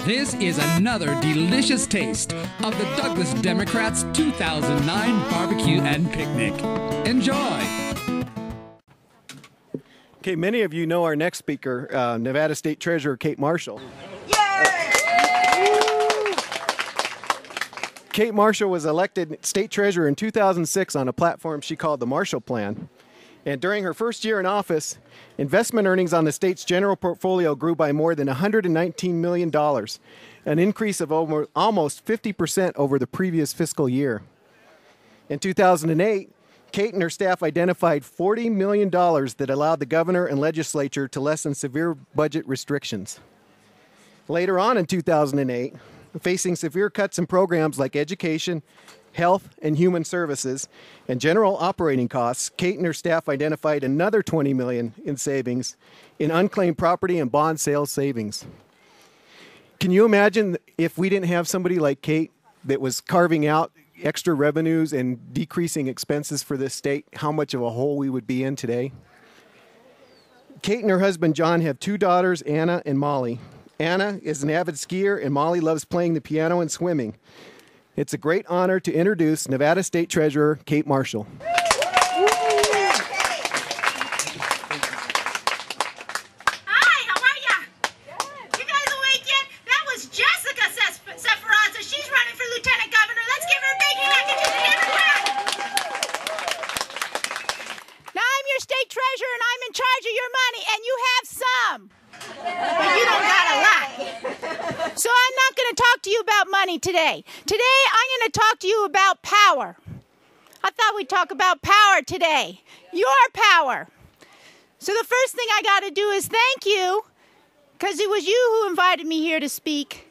This is another delicious taste of the Douglas Democrats' 2009 barbecue and picnic. Enjoy! Okay, many of you know our next speaker, Nevada State Treasurer Kate Marshall. Kate Marshall was elected state treasurer in 2006 on a platform she called the Marshall Plan. And during her first year in office, investment earnings on the state's general portfolio grew by more than $119 million, an increase of almost 50% over the previous fiscal year. In 2008, Kate and her staff identified $40 million that allowed the governor and legislature to lessen severe budget restrictions. Later on in 2008, facing severe cuts in programs like education, health and human services, and general operating costs, Kate and her staff identified another $20 million in savings in unclaimed property and bond sales savings. Can you imagine if we didn't have somebody like Kate that was carving out extra revenues and decreasing expenses for this state, how much of a hole we would be in today? Kate and her husband John have two daughters, Anna and Molly. Anna is an avid skier, and Molly loves playing the piano and swimming. It's a great honor to introduce Nevada State Treasurer Kate Marshall. Hi, how are ya? You guys awake yet? That was Jessica Seferazza. She's running for lieutenant governor. Let's give her a big hand. Get you the Democrat. Now I'm your state treasurer, and I'm in charge of your money, and you have some. But you don't got a lot. So I'm not going to talk to you about money today. Today I'm going to talk to you about power. I thought we'd talk about power today. Your power. So the first thing I got to do is thank you, because it was you who invited me here to speak.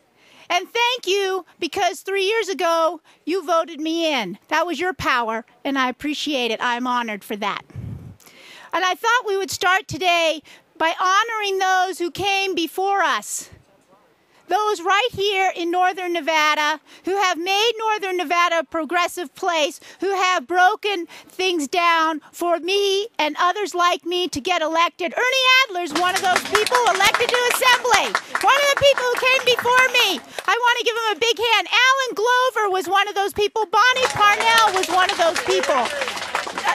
And thank you because 3 years ago you voted me in. That was your power, and I appreciate it. I'm honored for that. And I thought we would start today by honoring those who came before us. Those right here in Northern Nevada who have made Northern Nevada a progressive place, who have broken things down for me and others like me to get elected. Ernie Adler's one of those people elected to Assembly. One of the people who came before me. I want to give him a big hand. Alan Glover was one of those people. Bonnie Parnell was one of those people.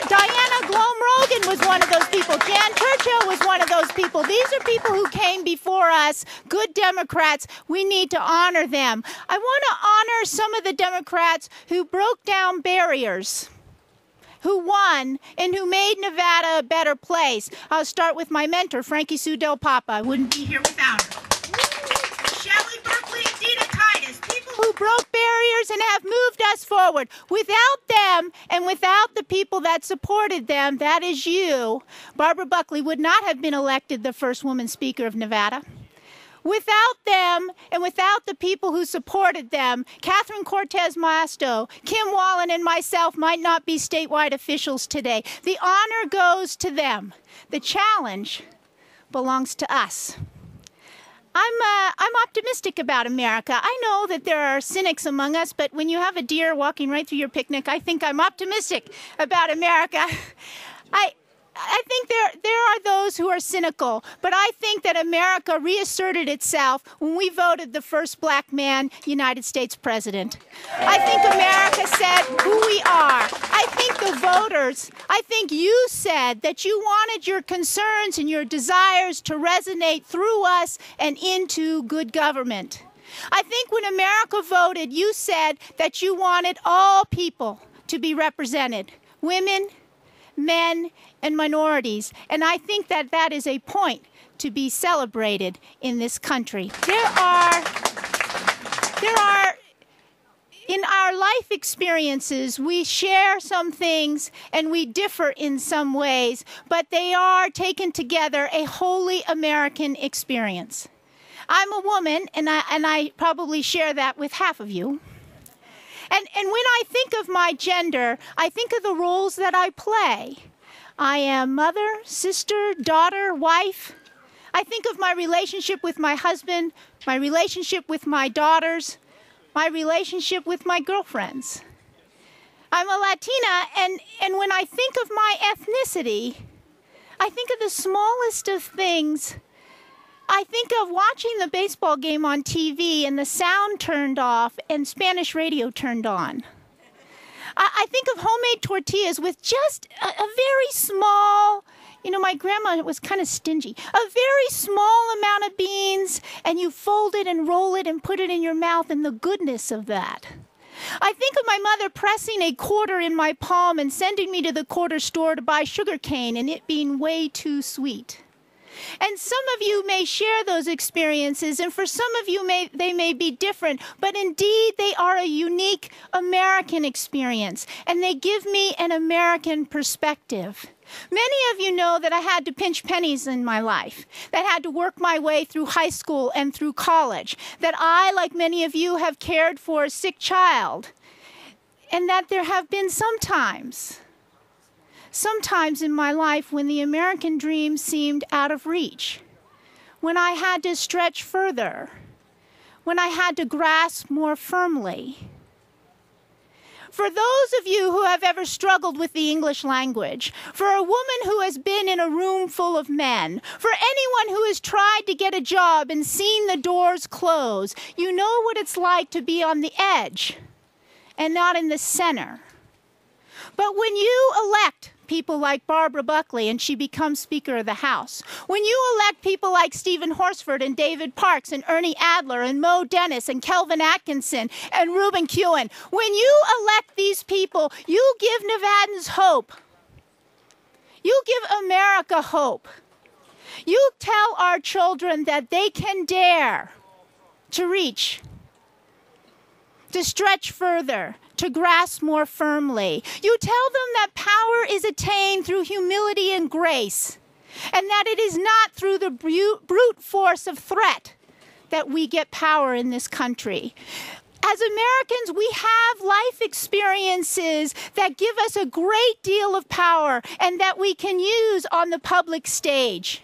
Diana Glom-Rogan was one of those people. Jan Churchill was one of those people. These are people who came before us, good Democrats. We need to honor them. I want to honor some of the Democrats who broke down barriers, who won, and who made Nevada a better place. I'll start with my mentor, Frankie Sue Del Papa. I wouldn't be here without her. Shelley Berkeley and Dina Titus, people who broke barriers and have moved us forward. Without them and without the people that supported them, that is you, Barbara Buckley would not have been elected the first woman speaker of Nevada. Without them and without the people who supported them, Catherine Cortez Masto, Kim Wallen, and myself might not be statewide officials today. The honor goes to them. The challenge belongs to us. I'm optimistic about America. I know that there are cynics among us, but when you have a deer walking right through your picnic, I think I'm optimistic about America. I think there are those who are cynical, but I think that America reasserted itself when we voted the first black man United States president. I think America said who we are. I think the voters, I think you said that you wanted your concerns and your desires to resonate through us and into good government. I think when America voted, you said that you wanted all people to be represented, women, men, and minorities. And I think that that is a point to be celebrated in this country. There are in our life experiences, we share some things and we differ in some ways, but they are taken together a wholly American experience. I'm a woman, and I probably share that with half of you. And when I think of my gender, I think of the roles that I play. I am mother, sister, daughter, wife. I think of my relationship with my husband, my relationship with my daughters, my relationship with my girlfriends. I'm a Latina, and when I think of my ethnicity, I think of the smallest of things I think of watching the baseball game on TV and the sound turned off and Spanish radio turned on. I think of homemade tortillas with just a very small, my grandma was kind of stingy, a very small amount of beans, and you fold it and roll it and put it in your mouth, and the goodness of that. I think of my mother pressing a quarter in my palm and sending me to the quarter store to buy sugar cane and it being way too sweet. And some of you may share those experiences, and for some of you they may be different, but indeed they are a unique American experience, and they give me an American perspective. Many of you know that I had to pinch pennies in my life, that I had to work my way through high school and through college, that I, like many of you, have cared for a sick child, and that there have been sometimes in my life when the American dream seemed out of reach, when I had to stretch further, when I had to grasp more firmly. For those of you who have ever struggled with the English language, for a woman who has been in a room full of men, for anyone who has tried to get a job and seen the doors close, you know what it's like to be on the edge and not in the center. But when you elect people like Barbara Buckley and she becomes Speaker of the House, when you elect people like Stephen Horsford and David Parks and Ernie Adler and Mo Dennis and Kelvin Atkinson and Reuben Keown, when you elect these people, you give Nevadans hope. You give America hope. You tell our children that they can dare to reach, to stretch further, to grasp more firmly. You tell them that power is attained through humility and grace, and that it is not through the brute force of threat that we get power in this country. As Americans, we have life experiences that give us a great deal of power and that we can use on the public stage.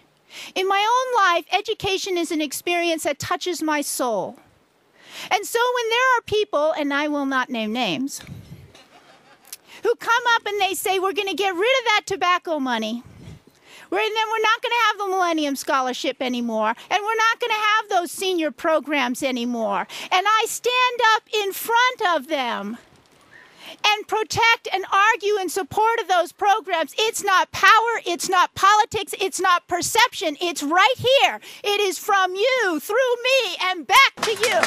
In my own life, education is an experience that touches my soul. And so when there are people, and I will not name names, who come up and they say, we're going to get rid of that tobacco money, and then we're not going to have the Millennium Scholarship anymore, and we're not going to have those senior programs anymore, and I stand up in front of them and protect and argue in support of those programs. It's not power, it's not politics, it's not perception, it's right here. It is from you, through me, and back to you.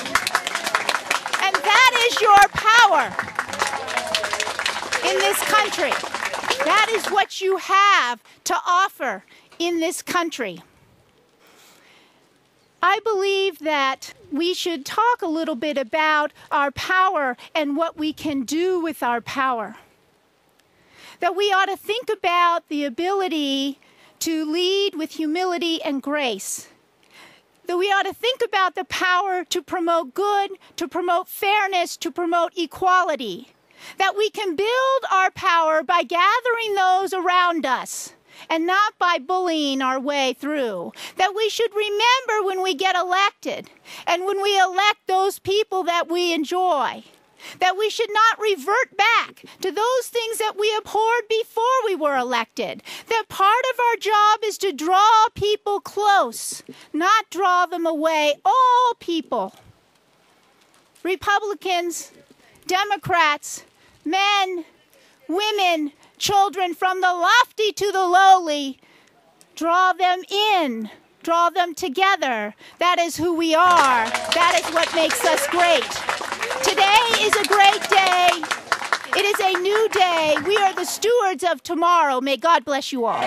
And that is your power in this country. That is what you have to offer in this country. I believe that we should talk a little bit about our power and what we can do with our power. That we ought to think about the ability to lead with humility and grace. That we ought to think about the power to promote good, to promote fairness, to promote equality. That we can build our power by gathering those around us and not by bullying our way through. That we should remember when we get elected and when we elect those people that we enjoy, that we should not revert back to those things that we abhorred before we were elected. That part of our job is to draw people close, not draw them away. All people, Republicans, Democrats, men, women, children, from the lofty to the lowly, draw them in, draw them together. That is who we are. That is what makes us great. Today is a great day. It is a new day. We are the stewards of tomorrow. May God bless you all.